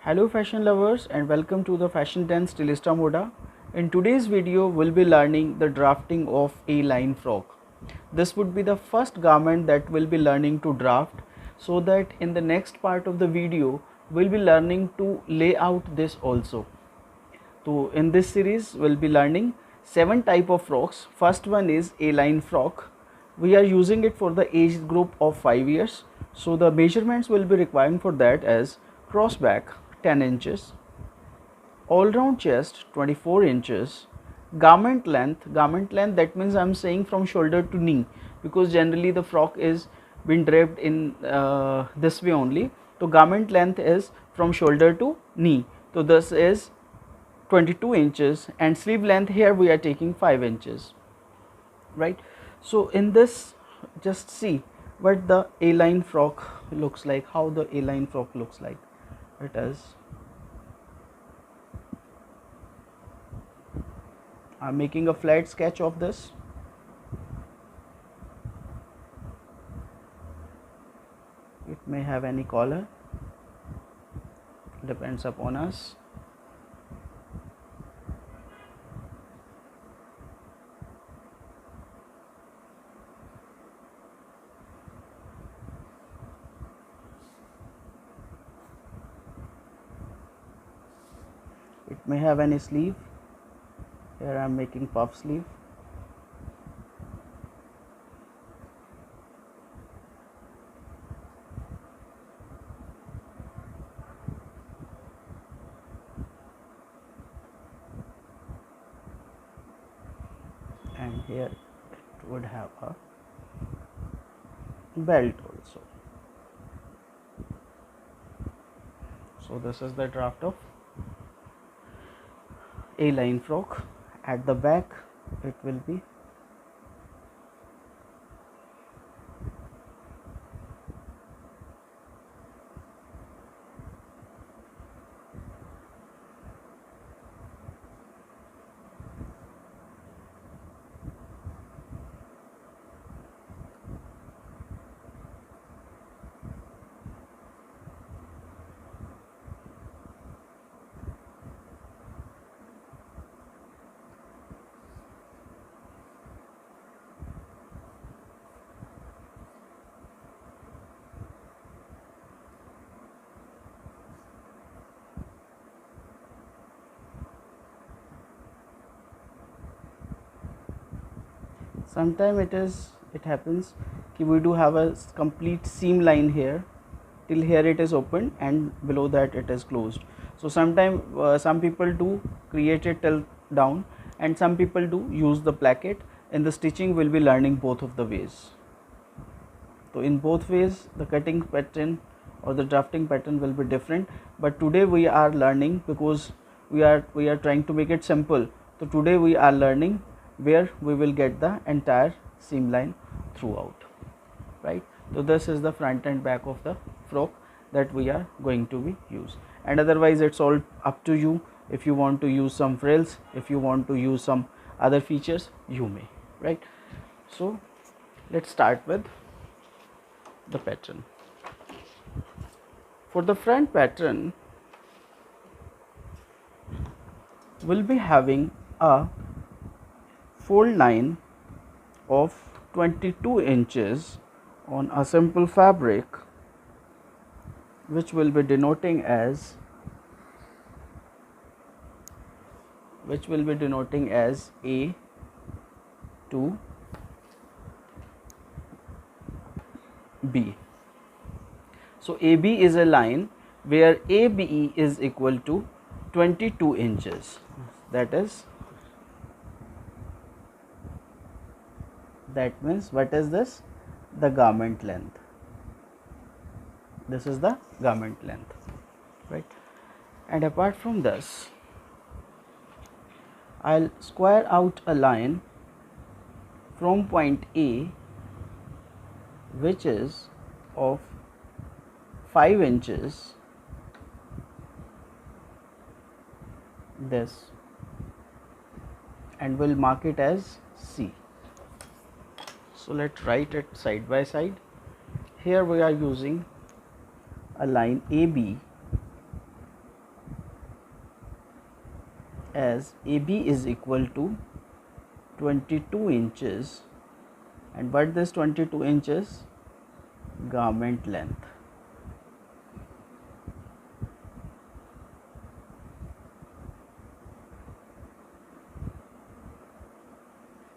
Hello fashion lovers and welcome to the Fashion 10 Stylista Moda. In today's video we'll be learning the drafting of A-line frock. This would be the first garment that we'll be learning to draft, so that in the next part of the video we'll be learning to lay out this also. So in this series we'll be learning 7 type of frocks. First one is A-line frock. We are using it for the age group of 5 years. So the measurements will be requiring for that as cross back 10 inches, all round chest 24 inches, garment length that means I am saying from shoulder to knee, because generally the frock is been draped in this way only. So garment length is from shoulder to knee, so this is 22 inches, and sleeve length here we are taking 5 inches, right? So in this, just see what the A-line frock looks like, how the A-line frock looks like. It is, I'm making a flat sketch of this. It may have any collar, depends upon us. It may have any sleeve. Here I am making puff sleeve. And here it would have a belt also. So this is the draft of A-line frock. At the back it will be sometimes it happens कि we do have a complete seam line here, till here it is open and below that it is closed. So sometimes some people do create it till down and some people do use the placket. In the stitching we'll be learning both of the ways. So in both ways the cutting pattern or the drafting pattern will be different, but today we are learning because we are trying to make it simple. So today we are learning where we will get the entire seam line throughout, right? So this is the front and back of the frock that we are going to be use, and otherwise it's all up to you. If you want to use some frills, if you want to use some other features, you may, right? So let's start with the pattern. For the front pattern we'll be having a fold line of 22 inches on a simple fabric, which will be denoting as A to B. So AB is a line where ABE is equal to 22 inches. That means what is this? The garment length. This is the garment length, right? And apart from this, I'll square out a line from point A, which is of 5 inches, this, and we'll mark it as C. So let's write it side by side. Here we are using a line AB as AB is equal to 22 inches, and what this 22 inches? Garment length.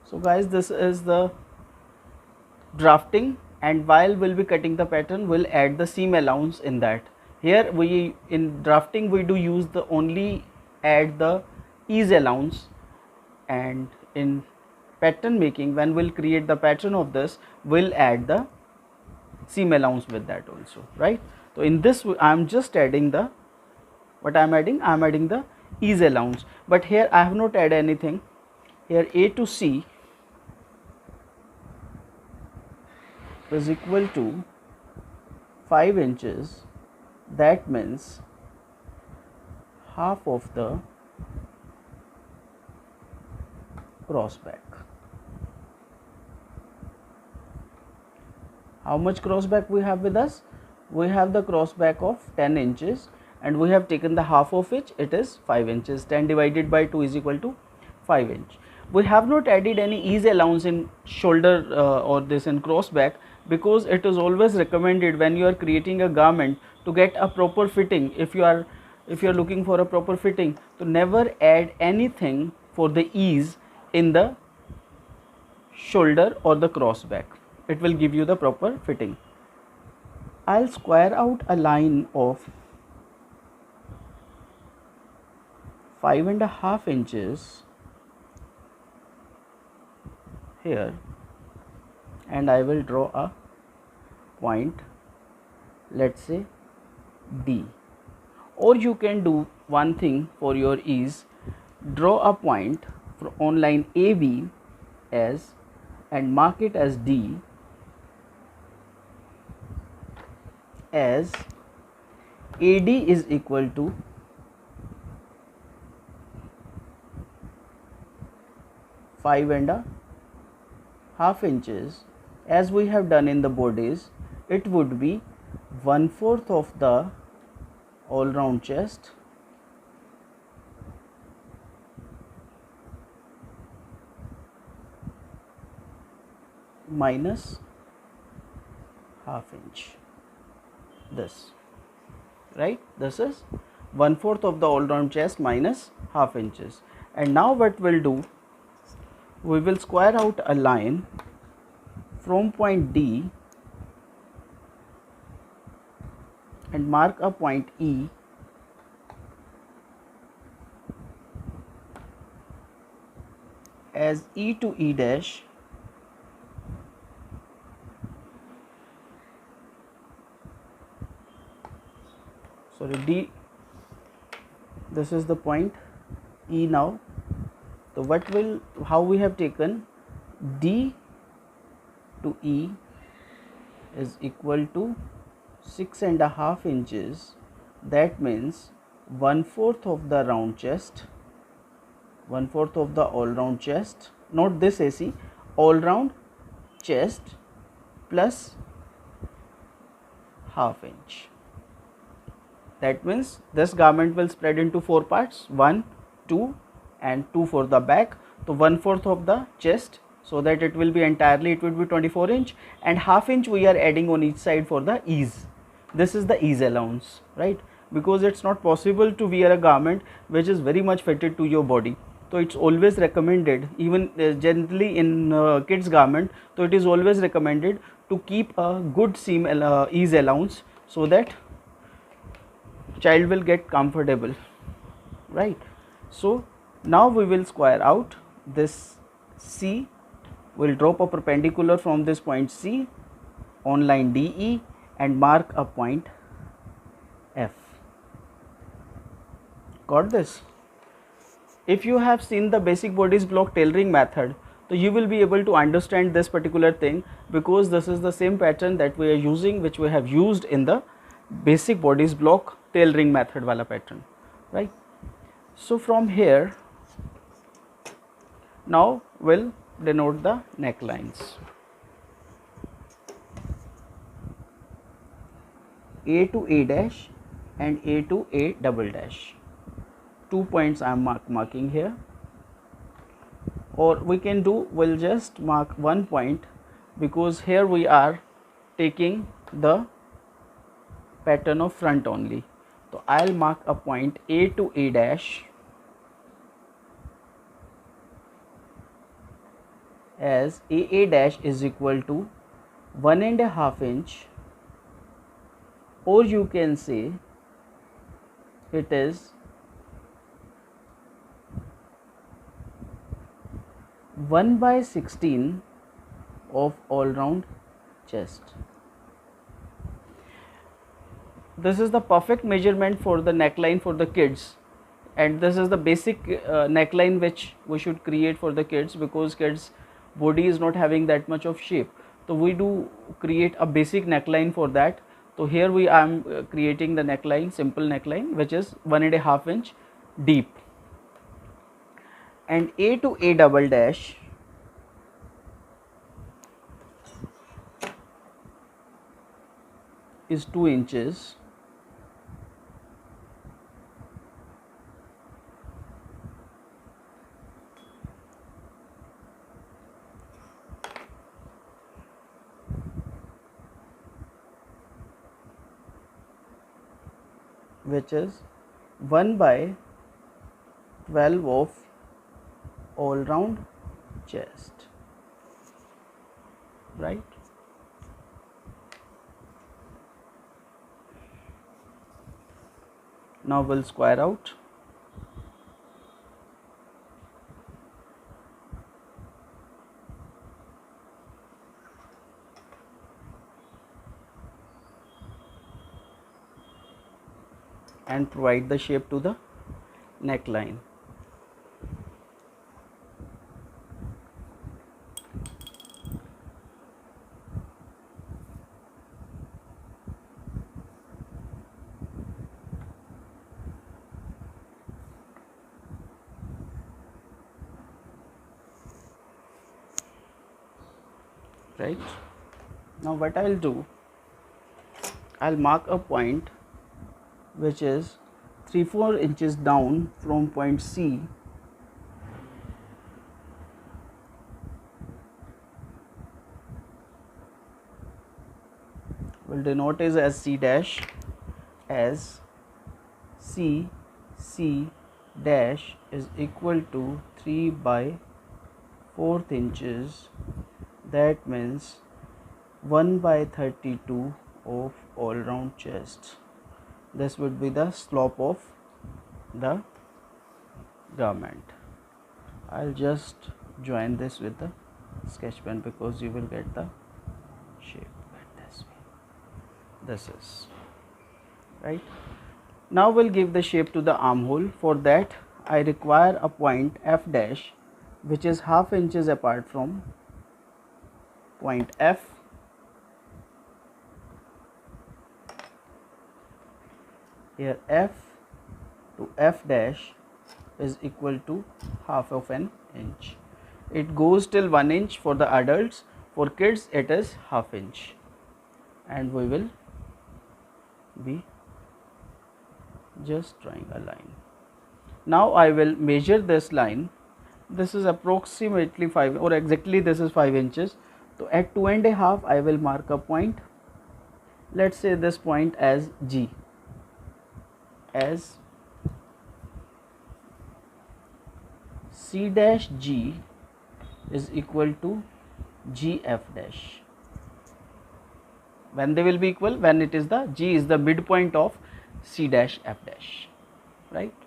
So guys, this is the drafting, and while we'll be cutting the pattern, we'll add the seam allowance in that. Here we, in drafting, we do use the only add the ease allowance, and in pattern making, when we'll create the pattern of this, we'll add the seam allowance with that also, right? So in this I'm just adding the, what I'm adding the ease allowance, but here I have not added anything. Here A to C is equal to 5 inches, that means half of the cross back. How much cross back we have with us? We have the cross back of 10 inches, and we have taken the half of which, it is 5 inches. 10 divided by 2 is equal to 5 inch. We have not added any ease allowance in shoulder or this in cross back, because it is always recommended when you are creating a garment to get a proper fitting. If you are looking for a proper fitting, to never add anything for the ease in the shoulder or the cross back. It will give you the proper fitting. I'll square out a line of 5.5 inches here, and I will draw a point, let's say D. Or you can do one thing for your ease, draw a point on line AB as, and mark it as D, as AD is equal to 5.5 inches. As we have done in the bodies, it would be 1/4 of the all round chest minus half inch. This, right? This is 1/4 of the all round chest minus half inches. And now what we'll do, we will square out a line from point D and mark a point E as E to E dash, sorry, D, this is the point E now. So what will, how we have taken D to E is equal to 6.5 inches, that means 1/4 of the round chest, 1/4 of the all round chest, not this AC, all round chest plus half inch. That means this garment will spread into 4 parts, 1, 2 and 2 for the back. So 1/4 of the chest, so that it will be entirely, it will be 24 inch, and half inch we are adding on each side for the ease. This is the ease allowance, right? Because it's not possible to wear a garment which is very much fitted to your body. So it's always recommended, even generally in kids garment, so it is always recommended to keep a good seam ease allowance, so that child will get comfortable, right? So now we will square out this C, will drop a perpendicular from this point C on line DE and mark a point F. Got this? If you have seen the basic bodice block tailoring method, so you will be able to understand this particular thing, because this is the same pattern that we are using, which we have used in the basic bodice block tailoring method wala pattern, right? So from here, now we'll denote the necklines. A to A dash and A to A double dash. 2 points I am marking here, or we can do, we'll just mark 1 point because here we are taking the pattern of front only. So I'll mark a point A to A dash as AA dash is equal to 1.5 inch, or you can say it is 1/16 of all round chest. This is the perfect measurement for the neckline for the kids, and this is the basic neckline which we should create for the kids, because kids body is not having that much of shape. So we do create a basic neckline for that. So here we am creating the neckline, simple neckline, which is 1.5 inch deep, and A to A double dash is 2 inches, which is 1/12 of all round chest, right? Now we'll square out. And provide the shape to the neckline. Right? Now what I'll do, I'll mark a point which is 3-4 inches down from point C, will denote it as C dash, as C dash is equal to 3/4 inches, that means 1/32 of all round chest. This would be the slope of the garment. I'll just join this with the sketch pen because you will get the shape like this way. This is right. Now we'll give the shape to the armhole. For that I require a point F dash, which is 1/2 inches apart from point F. Here F to F dash is equal to 1/2 of an inch. It goes till 1 inch for the adults, for kids it is 1/2 inch, and we will be just drawing a line. Now I will measure this line. This is approximately 5, or exactly this is 5 inches. So at 2.5 I will mark a point. Let's say this point as G, as C dash G is equal to GF dash. When they will be equal? When it is the G is the midpoint of C dash F dash, right?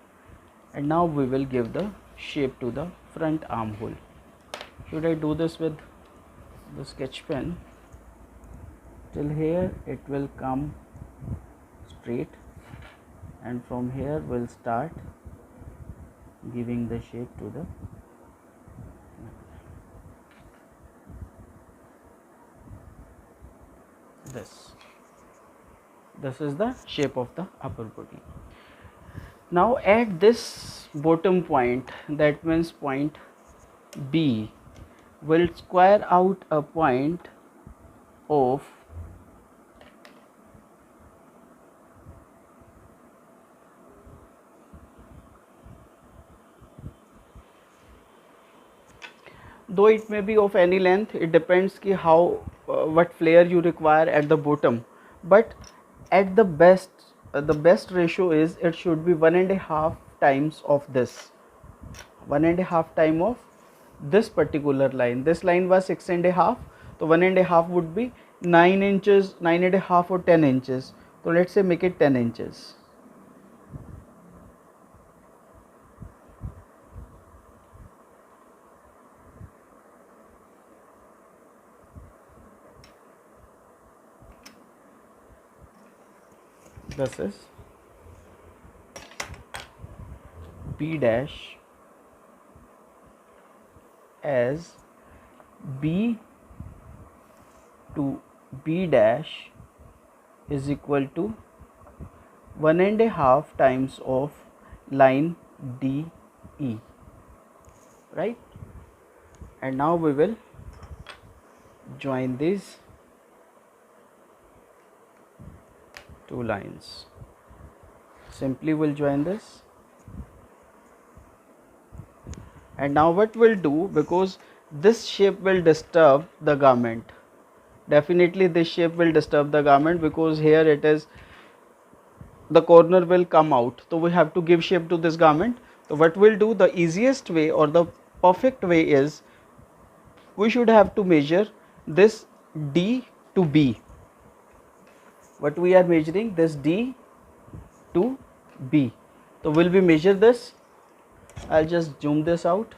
And now we will give the shape to the front armhole. Should I do this with the sketch pen? Till here it will come straight, and from here we'll start giving the shape to the this is the shape of the upper body. Now at this bottom point, that means point B, will square out a point of though it may be of any length, it depends ki how what flare you require at the bottom, but at the best ratio is it should be 1.5 times of this, 1.5 time of this particular line. This line was 6.5, so 1.5 would be 9 inches, 9.5 or 10 inches. So let's say make it 10 inches. This is B dash as B to B dash is equal to 1.5 times of line DE, right? And now we will join these two lines. Simply we'll join this, and now what we'll do, because this shape will disturb the garment, definitely this shape will disturb the garment, because here it is, the corner will come out, so we have to give shape to this garment. So what we'll do, the easiest way or the perfect way is, we should have to measure this D to B. What we are measuring, this D to B. So will we measure this? I'll just zoom this out.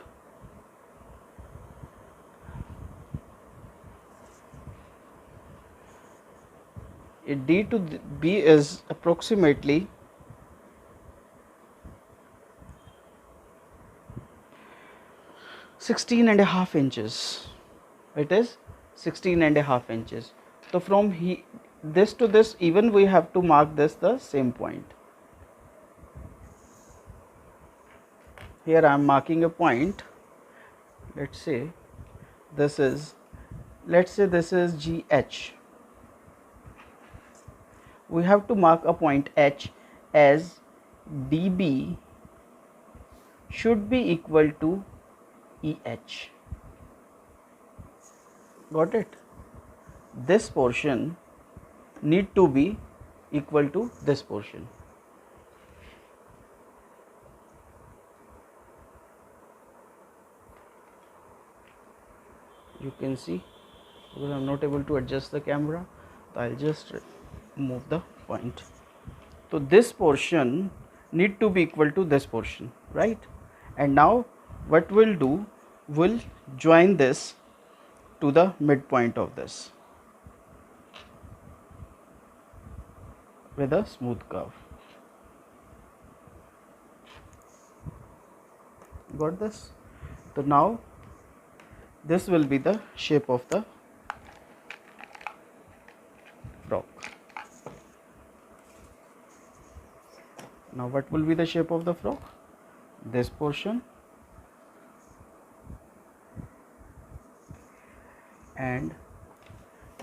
D to B is approximately 16.5 inches. It is 16.5 inches. So from this to this, even we have to mark this the same point. Here I am marking a point. Let's say this is GH. We have to mark a point H as DB should be equal to EH. Got it? This portion need to be equal to this portion. You can see, because I am not able to adjust the camera, so I will just move the point. So this portion need to be equal to this portion, right? And now what we'll do, we'll join this to the midpoint of this with a smooth curve. Got this? So now this will be the shape of the frock. Now what will be the shape of the frock? This portion and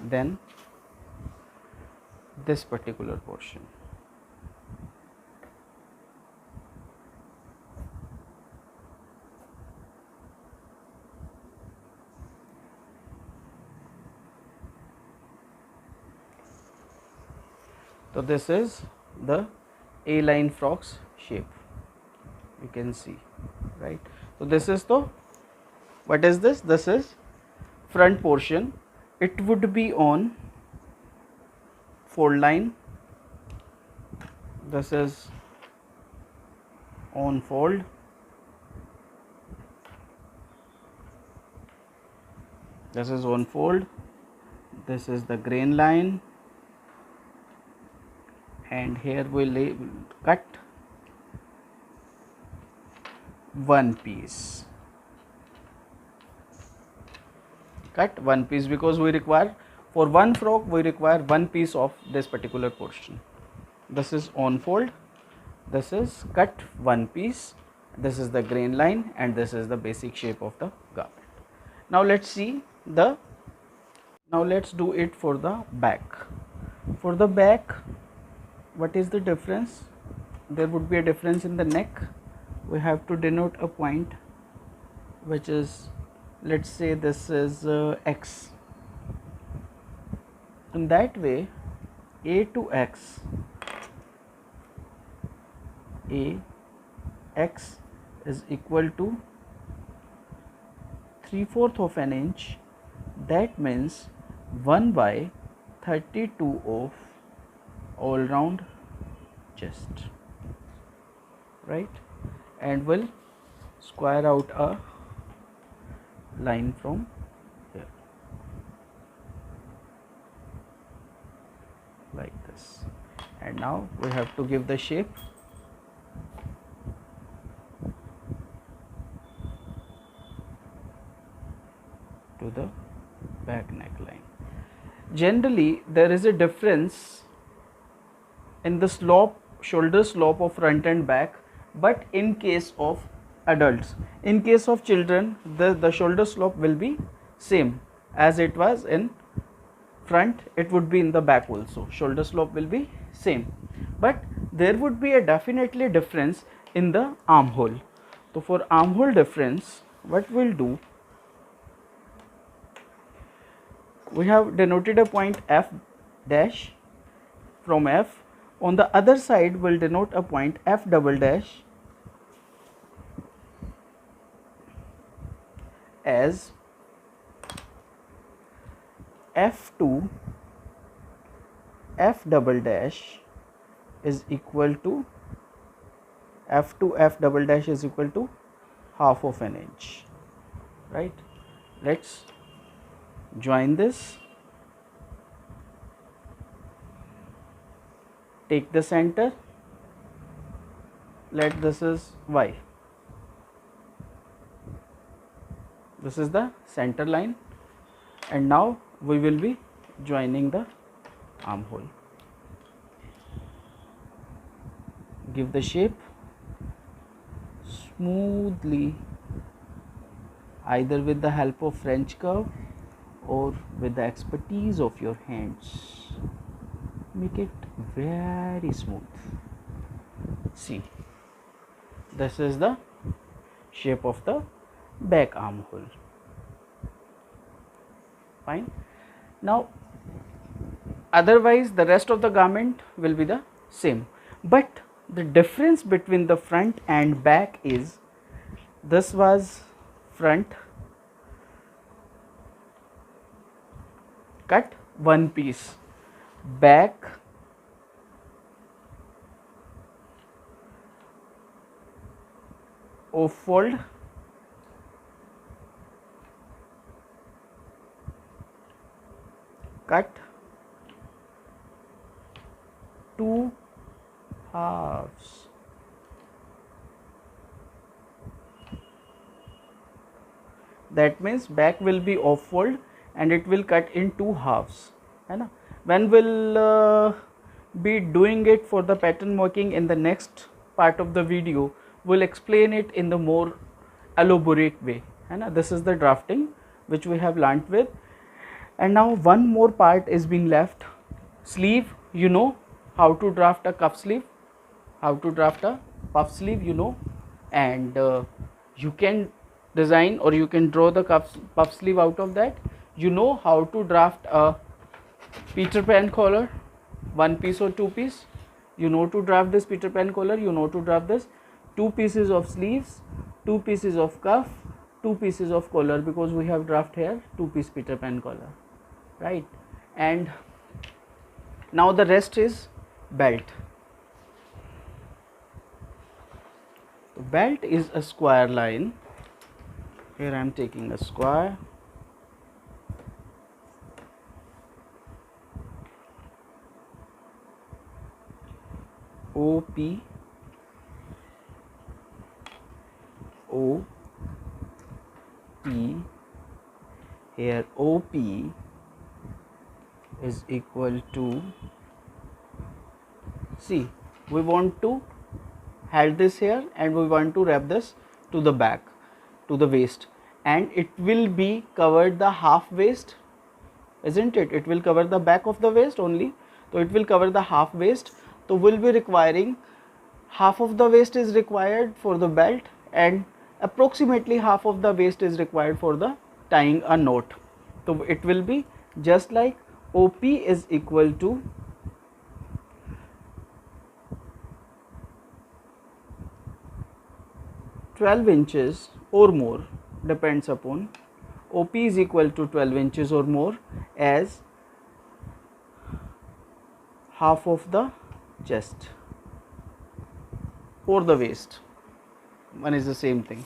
then this particular portion. So this is the A-line frock's shape. You can see, right? So this is the, what is this? This is front portion. It would be on fold line. This is on fold. This is on fold. This is the grain line. And here we'll cut one piece. Cut one piece, because we require, for one frock we require one piece of this particular portion. This is on fold, this is cut one piece, this is the grain line, and this is the basic shape of the garment. Now let's see the, now let's do it for the back. For the back, what is the difference? There would be a difference in the neck. We have to denote a point which is let's say this is x. In that way, a to x, a x is equal to 3/4 of an inch. That means 1 by 32 of all round chest, right? And we'll square out a line from here like this, and now we have to give the shape to the back neckline. Generally, there is a difference in the slope, shoulder slope of front and back, but in case of adults, in case of children, the shoulder slope will be same as it was in front, it would be in the back also. Shoulder slope will be same, but there would be a definitely difference in the armhole. So for armhole difference, what we'll do, we have denoted a point F dash from F. On the other side, we'll denote a point F double dash as F2 F double dash is equal to F2 F double dash is equal to half of an inch, right? Let's join this, take the center, let this is Y, this is the center line, and now we will be joining the armhole. Give the shape smoothly, either with the help of French curve or with the expertise of your hands. Make it very smooth. See, this is the shape of the back armhole. Fine. Now, otherwise the rest of the garment will be the same, but the difference between the front and back is, this was front, cut one piece, back off fold, cut two halves. That means back will be off fold and it will cut in two halves. है ना? When we'll be doing it for the pattern working in the next part of the video, we'll explain it in the more elaborate way. है ना? This is the drafting which we have learnt with. And now one more part is being left. Sleeve, you know how to draft a cuff sleeve, how to draft a puff sleeve, you know, and you can design or you can draw the puff sleeve out of that. You know how to draft a Peter Pan collar, one piece or two piece. You know to draft this Peter Pan collar, you know to draft this, two pieces of sleeves, two pieces of cuff, two pieces of collar, because we have draft here two piece Peter Pan collar, right? And now the rest is belt. The belt is a square line. Here I am taking a square. OP, OP, here OP is equal to, see, we want to have this here and we want to wrap this to the back, to the waist, and it will be covered the half waist, isn't it? It will cover the back of the waist only, so it will cover the half waist. So we'll be requiring half of the waist is required for the belt and approximately half of the waist is required for the tying a knot. So it will be just like OP is equal to (12 inches or more), depends upon OP is equal to 12 inches or more as half of the chest or the waist. One is the same thing,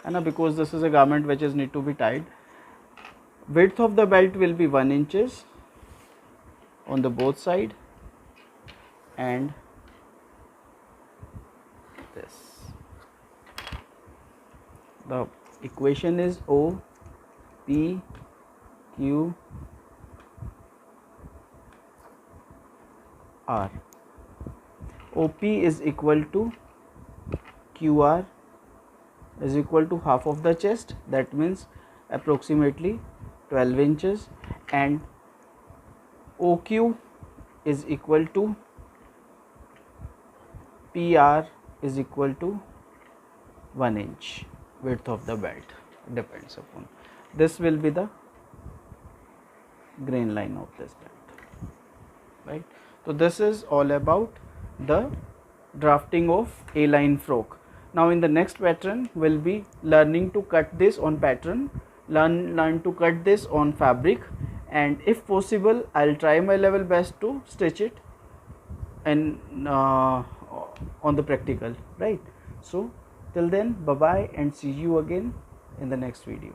and because this is a garment which is need to be tied. Width of the belt will be 1 inches on the both side, and this, the equation is O P Q R. OP is equal to QR is equal to half of the chest, that means approximately 12 inches, and OQ is equal to PR is equal to 1 inch width of the belt, depends upon. This will be the grain line of this belt, right? So this is all about the drafting of A-line frock. Now in the next pattern we'll be learning to cut this on pattern, learn to cut this on fabric, and if possible I'll try my level best to stitch it and on the practical, right? So till then, bye bye, and see you again in the next video.